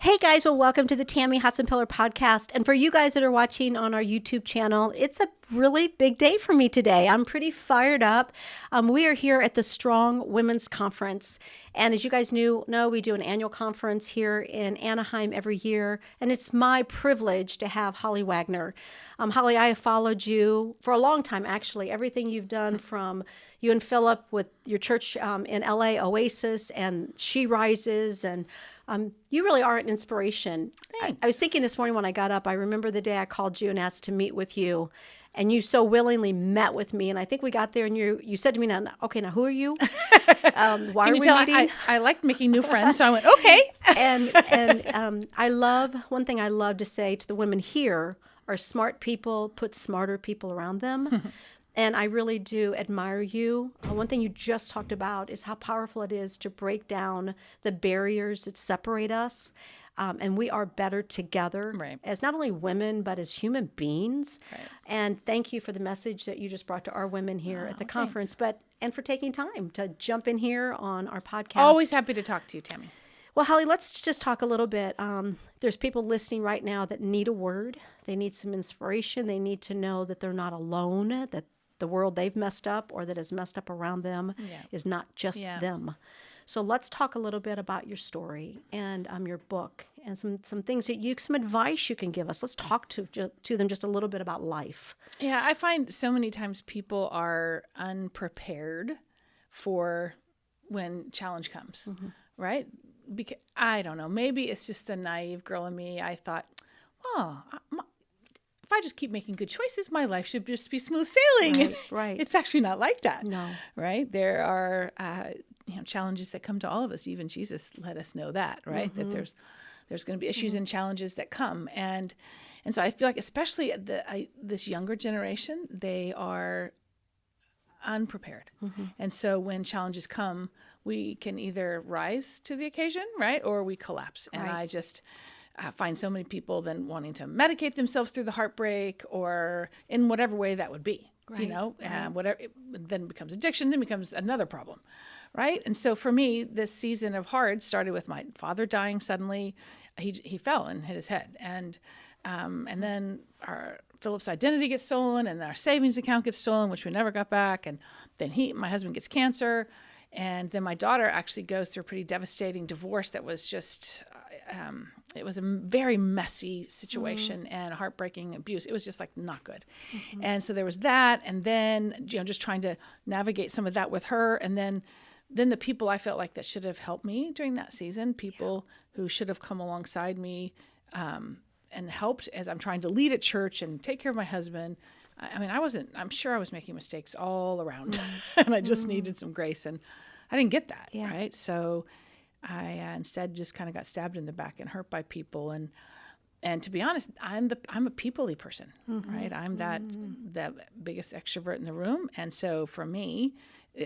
Hey guys, well, welcome to the Tammy Hudson Pillar podcast. And for you guys that are watching on our YouTube channel, it's a really big day for me today. I'm pretty fired up. We are here at the Strong Women's Conference. And as you guys know, we do an annual conference here in Anaheim every year. And it's my privilege to have Holly Wagner. Holly, I have followed you for a long time, actually. Everything you've done from you and Philip with your church in LA, Oasis, and She Rises, and you really are an inspiration. I was thinking this morning when I got up, I remember the day I called you and asked to meet with you, and you so willingly met with me. And I think we got there, and you said to me, "Now, who are you? Why are we meeting?" I liked making new friends, so I went, okay. and I love, one thing I love to say to the women here are smart people put smarter people around them. And I really do admire you. One thing you just talked about is how powerful it is to break down the barriers that separate us. And we are better together as not only women, but as human beings. Right. And thank you for the message that you just brought to our women here at the conference, and for taking time to jump in here on our podcast. Always happy to talk to you, Tammy. Well, Holly, let's just talk a little bit. There's people listening right now that need a word. They need some inspiration. They need to know that they're not alone, that the world they've messed up or that is messed up around them is not just them. So let's talk a little bit about your story and your book and some things some advice you can give us. Let's talk to them just a little bit about life. Yeah, I find so many times people are unprepared for when challenge comes, right? Because I don't know, maybe it's just the naive girl in me. I thought, if I just keep making good choices, my life should just be smooth sailing. Right. It's actually not like that. No. Right. There are challenges that come to all of us. Even Jesus let us know that, right? That there's going to be issues and challenges that come, and so I feel like especially this younger generation, they are unprepared, and so when challenges come, we can either rise to the occasion, right, or we collapse. And I just find so many people then wanting to medicate themselves through the heartbreak, or in whatever way that would be, whatever, it then becomes addiction, then becomes another problem, right? And so for me, this season of hard started with my father dying suddenly. He fell and hit his head, and then Philip's identity gets stolen, and our savings account gets stolen, which we never got back, and then my husband gets cancer. And then my daughter actually goes through a pretty devastating divorce that was just, it was a very messy situation and heartbreaking abuse. It was just like not good. And so there was that. And then, just trying to navigate some of that with her. And then the people I felt like that should have helped me during that season, people who should have come alongside me and helped as I'm trying to lead at church and take care of my husband. I mean, I'm sure I was making mistakes all around and I just needed some grace, and I didn't get that. Yeah. Right. So I instead just kind of got stabbed in the back and hurt by people. And to be honest, I'm a people-y person, right? I'm the biggest extrovert in the room. And so for me,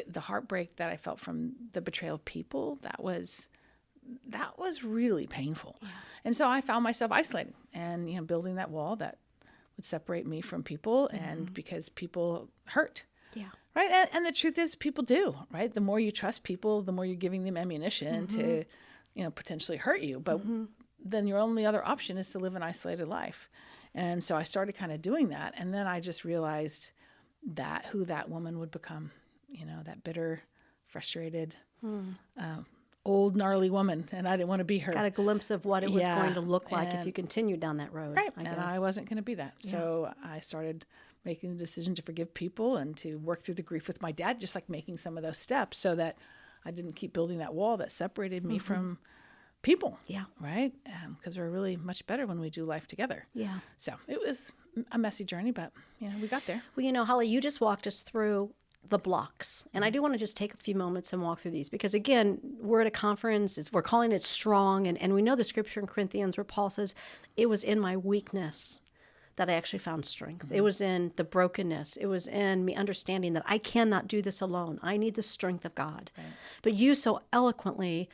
the heartbreak that I felt from the betrayal of people, that was really painful. Yeah. And so I found myself isolated and, building that wall that would separate me from people, and because people hurt. Yeah. Right. And the truth is, people do, right? The more you trust people, the more you're giving them ammunition to, potentially hurt you. But then your only other option is to live an isolated life. And so I started kind of doing that. And then I just realized who that woman would become, that bitter, frustrated, old, gnarly woman, and I didn't want to be her. Got a glimpse of what it was going to look like if you continued down that road. Right, and I wasn't going to be that. Yeah. So I started making the decision to forgive people and to work through the grief with my dad, just like making some of those steps so that I didn't keep building that wall that separated me from people. Yeah. Right? Because we're really much better when we do life together. Yeah. So it was a messy journey, but, we got there. Well, Holly, you just walked us through the blocks. And I do want to just take a few moments and walk through these because, again, we're at a conference. We're calling it strong. And we know the scripture in Corinthians where Paul says, it was in my weakness that I actually found strength. It was in the brokenness. It was in me understanding that I cannot do this alone. I need the strength of God. Right. But you so eloquently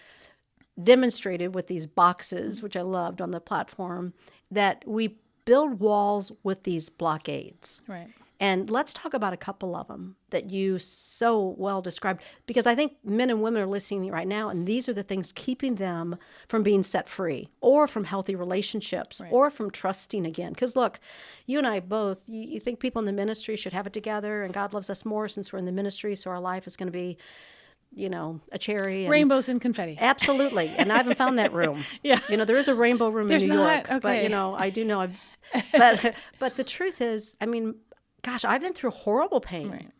demonstrated with these boxes, which I loved on the platform, that we build walls with these blockades. Right. And let's talk about a couple of them that you so well described, because I think men and women are listening right now, and these are the things keeping them from being set free or from healthy relationships or from trusting again. Because look, you and I both, you think people in the ministry should have it together, and God loves us more since we're in the ministry, so our life is going to be, a cherry. And rainbows and confetti. Absolutely. And I haven't found that room. Yeah. There is a rainbow room There's in New York. not? Okay. But, I do know. But the truth is, gosh, I've been through horrible pain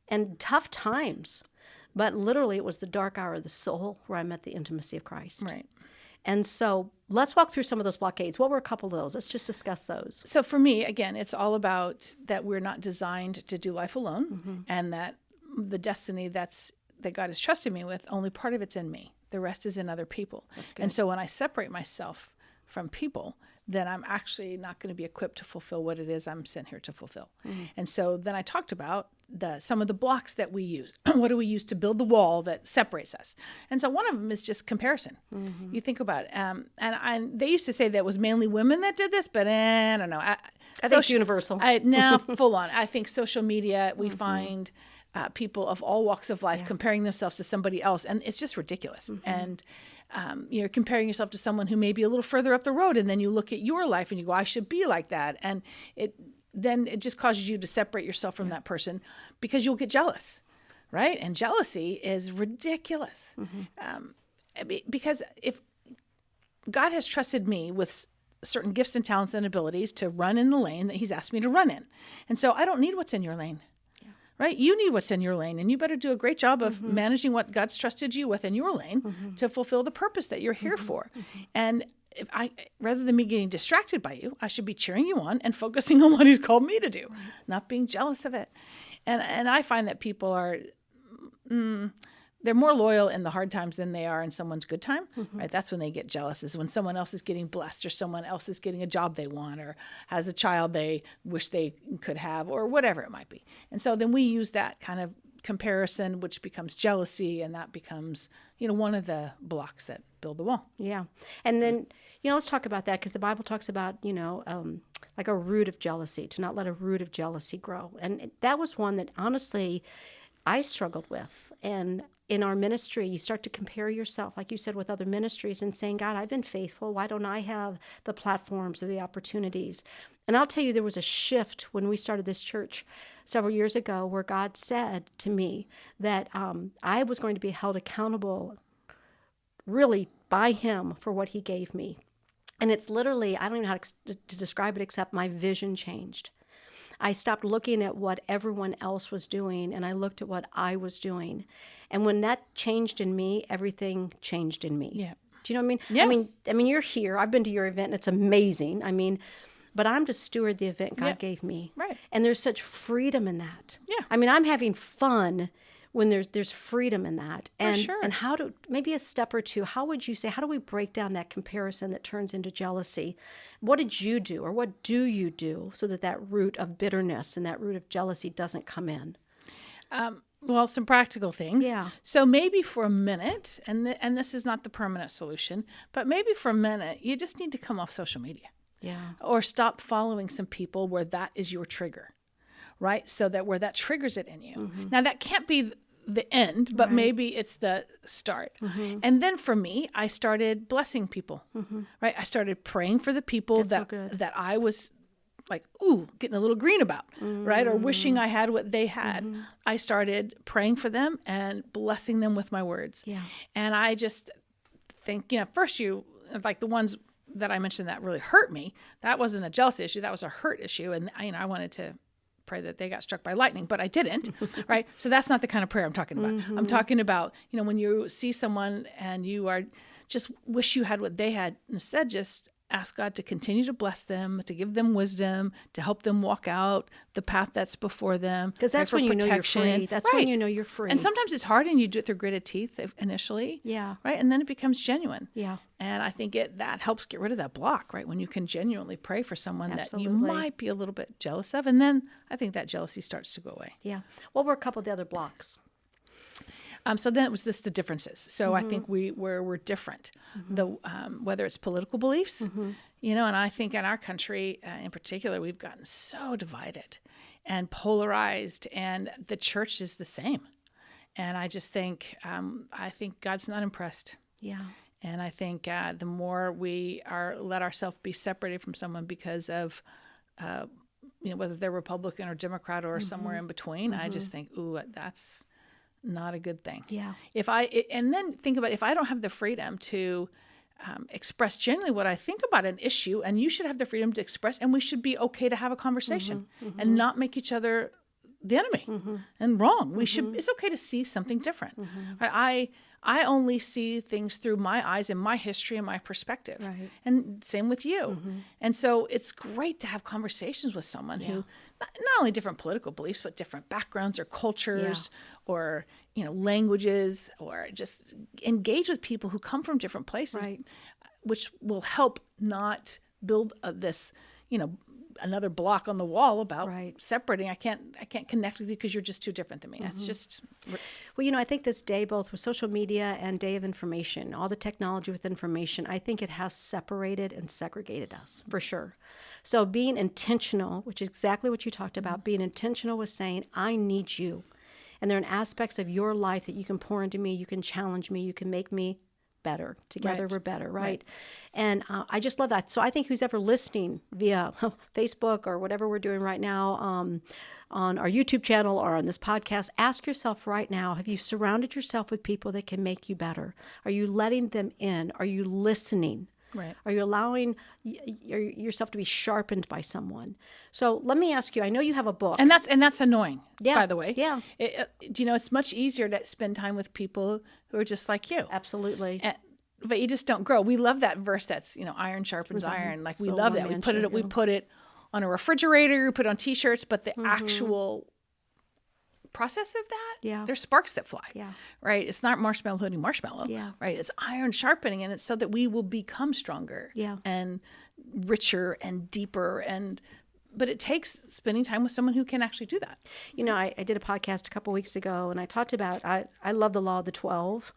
and tough times. But literally, it was the dark hour of the soul where I met the intimacy of Christ. Right. And so let's walk through some of those blockades. What were a couple of those? Let's just discuss those. So for me, again, it's all about that we're not designed to do life alone, and that the destiny that God has trusted me with, only part of it's in me. The rest is in other people. That's good. And so when I separate myself from people, then I'm actually not going to be equipped to fulfill what it is I'm sent here to fulfill. And so then I talked about some of the blocks that we use. What do we use to build the wall that separates us? And so one of them is just comparison. You think about it. And they used to say that it was mainly women that did this, but I don't know. I think it's universal. Now, full on. I think social media, we find people of all walks of life comparing themselves to somebody else, and it's just ridiculous. And you're comparing yourself to someone who may be a little further up the road, and then you look at your life and you go, I should be like that. And then it just causes you to separate yourself from that person, because you'll get jealous, right? And jealousy is ridiculous. Because if God has trusted me with certain gifts and talents and abilities to run in the lane that he's asked me to run in. And so I don't need what's in your lane. Right? You need what's in your lane, and you better do a great job of managing what God's trusted you with in your lane to fulfill the purpose that you're here for. And rather than me getting distracted by you, I should be cheering you on and focusing on what he's called me to do, not being jealous of it. And I find that people are, they're more loyal in the hard times than they are in someone's good time, right? That's when they get jealous, is when someone else is getting blessed, or someone else is getting a job they want, or has a child they wish they could have, or whatever it might be. And so then we use that kind of comparison, which becomes jealousy, and that becomes, one of the blocks that build the wall. Yeah. And then, let's talk about that, because the Bible talks about, like a root of jealousy, to not let a root of jealousy grow. And that was one that honestly I struggled with. And in our ministry, you start to compare yourself, like you said, with other ministries, and saying, God, I've been faithful. Why don't I have the platforms or the opportunities? And I'll tell you, there was a shift when we started this church several years ago, where God said to me that I was going to be held accountable really by him for what he gave me. And it's literally, I don't even know how to describe it, except my vision changed. I stopped looking at what everyone else was doing, and I looked at what I was doing. And when that changed in me, everything changed in me. Yeah. Do you know what I mean? Yeah. I mean, you're here. I've been to your event, and it's amazing. But I'm to steward the event God gave me. Right. And there's such freedom in that. Yeah. I'm having fun when there's freedom in that. And sure. And maybe a step or two, how would you say, how do we break down that comparison that turns into jealousy? What did you do, or what do you do, so that root of bitterness and that root of jealousy doesn't come in? Well, some practical things. Yeah. So maybe for a minute, and this is not the permanent solution, but maybe for a minute, you just need to come off social media. Yeah. Or stop following some people where that is your trigger, right? So that where that triggers it in you. Now, that can't be the end, but maybe it's the start. And then for me, I started blessing people, right? I started praying for the people that I was like, getting a little green about, right? Or wishing I had what they had. I started praying for them and blessing them with my words. Yeah. And I just think, first like the ones that I mentioned that really hurt me, that wasn't a jealousy issue, that was a hurt issue. And I wanted to pray that they got struck by lightning, but I didn't, right? So that's not the kind of prayer I'm talking about. I'm talking about, when you see someone and you are just wish you had what they had, instead just ask God to continue to bless them, to give them wisdom, to help them walk out the path that's before them. Because that's when you know you're free. That's when you know you're free. And sometimes it's hard, and you do it through gritted teeth initially. Yeah. Right? And then it becomes genuine. Yeah. And I think that helps get rid of that block, right? When you can genuinely pray for someone Absolutely. that you might be a little bit jealous of. And then I think that jealousy starts to go away. Yeah. What were a couple of the other blocks? So then it was just the differences. So I think we're different. The whether it's political beliefs, you know, and I think in our country in particular, we've gotten so divided and polarized, and the church is the same. And I just think God's not impressed. Yeah. And I think the more we let ourselves be separated from someone because of, you know, whether they're Republican or Democrat or somewhere in between, I just think, ooh, that's not a good thing. Yeah. And then think about if I don't have the freedom to express genuinely what I think about an issue, and you should have the freedom to express, and we should be okay to have a conversation and not make each other the enemy and wrong. We should. It's okay to see something different. Right? I only see things through my eyes and my history and my perspective. Right. And same with you. And so it's great to have conversations with someone who not only different political beliefs, but different backgrounds or cultures or, you know, languages, or just engage with people who come from different places, which will help not build this, you know, another block on the wall about separating. I can't connect with you because you're just too different than me. That's just. Well, you know, I think this day, both with social media and day of information, all the technology with information, I think it has separated and segregated us for sure. So being intentional, which is exactly what you talked about, being intentional with saying, I need you. And there are aspects of your life that you can pour into me, you can challenge me, you can make me better. Together we're better, right? And I just love that. So I think who's ever listening via Facebook or whatever we're doing right now on our YouTube channel or on this podcast, ask yourself right now, have you surrounded yourself with people that can make you better? Are you letting them in? Are you listening? Right. Are you allowing yourself to be sharpened by someone? So let me ask you, I know you have a book. And that's annoying, by the way. Yeah. You know, it's much easier to spend time with people who are just like you. Absolutely. But you just don't grow. We love that verse that's, you know, iron sharpens iron. Like, we love that. We put it on a refrigerator, we put it on T-shirts, but the actual process of that, there's sparks that fly. Yeah. Right? It's not marshmallow hitting marshmallow. Yeah. Right? It's iron sharpening, and it's so that we will become stronger and richer and deeper, but it takes spending time with someone who can actually do that. You know, I did a podcast a couple weeks ago, and I talked about, I love the law of the 12.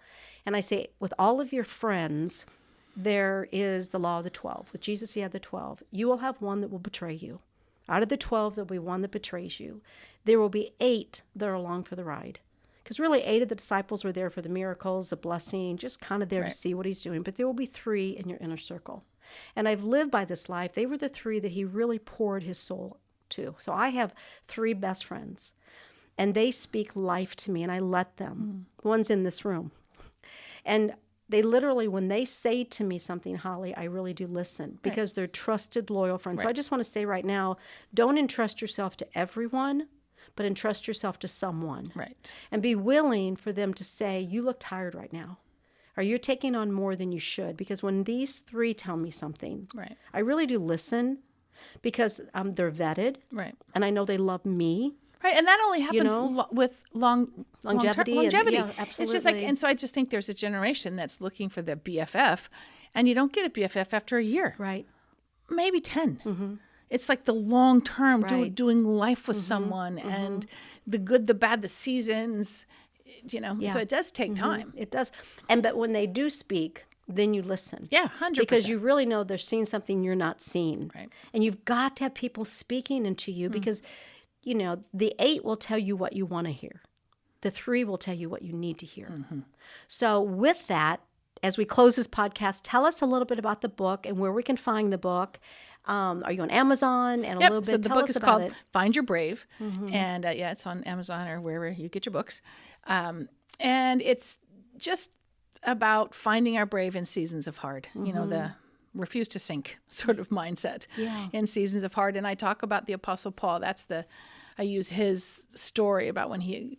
And I say, with all of your friends, there is the law of the 12. With Jesus, he had the 12. You will have one that will betray you. Out of the 12, there'll be one that betrays you. There will be 8 that are along for the ride. Because really, 8 of the disciples were there for the miracles, the blessing, just kind of there to see what he's doing. But there will be 3 in your inner circle. And I've lived by this life. They were the 3 that he really poured his soul to. So I have 3 best friends. And they speak life to me, and I let them. One's in this room. And they literally, when they say to me something, Holly, I really do listen, because they're trusted, loyal friends. So I just want to say right now, don't entrust yourself to everyone, but entrust yourself to someone. Right. And be willing for them to say, you look tired right now, or you're taking on more than you should. Because when these 3 tell me something, I really do listen, because they're vetted. Right. And I know they love me. Right, and that only happens with longevity. Yeah, absolutely. It's just like, and so I just think there's a generation that's looking for the BFF, and you don't get a BFF after a year. Right. Maybe 10. It's like the long term, doing life with someone, and the good, the bad, the seasons, you know. So it does take time. It does. But when they do speak, then you listen. Yeah, 100%. Because you really know they're seeing something you're not seeing. Right. And you've got to have people speaking into you, because you know, the 8 will tell you what you want to hear. The 3 will tell you what you need to hear. So with that, as we close this podcast, tell us a little bit about the book and where we can find the book. Are you on Amazon? And a little bit, so the tell book us is about called it. Find Your Brave. And it's on Amazon or wherever you get your books. And it's just about finding our brave in seasons of hard. You know, the refuse to sink sort of mindset in seasons of hard. And I talk about the Apostle Paul. I use his story about when he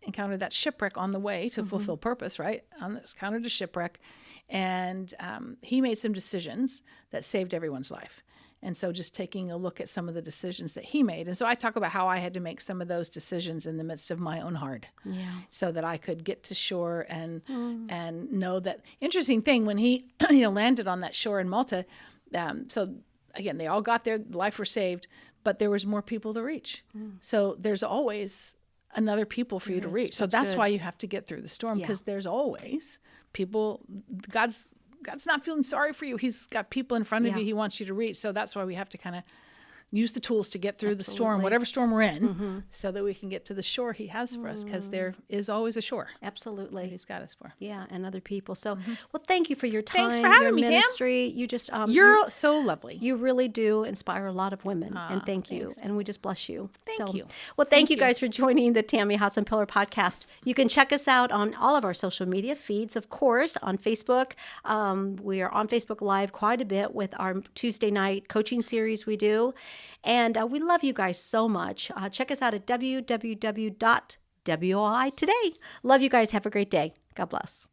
encountered that shipwreck on the way to fulfill purpose, right? On this encountered a shipwreck. And he made some decisions that saved everyone's life. And so just taking a look at some of the decisions that he made. And so I talk about how I had to make some of those decisions in the midst of my own heart, so that I could get to shore and know that. Interesting thing, when he landed on that shore in Malta, so again, they all got there, life were saved, but there was more people to reach. So there's always another people for you to reach. So that's why you have to get through the storm, because there's always people. God's not feeling sorry for you. He's got people in front of you he wants you to reach. So that's why we have to kind of use the tools to get through the storm, whatever storm we're in, so that we can get to the shore he has for us, because there is always a shore. Absolutely. That he's got us for. Yeah, and other people. So, well, thank you for your time. Thanks for having your me, Tam. ministry. You just You're so lovely. You really do inspire a lot of women, and thank you. And we just bless you. Thank you. Well, thank you guys for joining the Tammy Hassenpiller podcast. You can check us out on all of our social media feeds, of course, on Facebook. We are on Facebook Live quite a bit with our Tuesday night coaching series we do. And we love you guys so much. Check us out at www.woi today. Love you guys. Have a great day. God bless.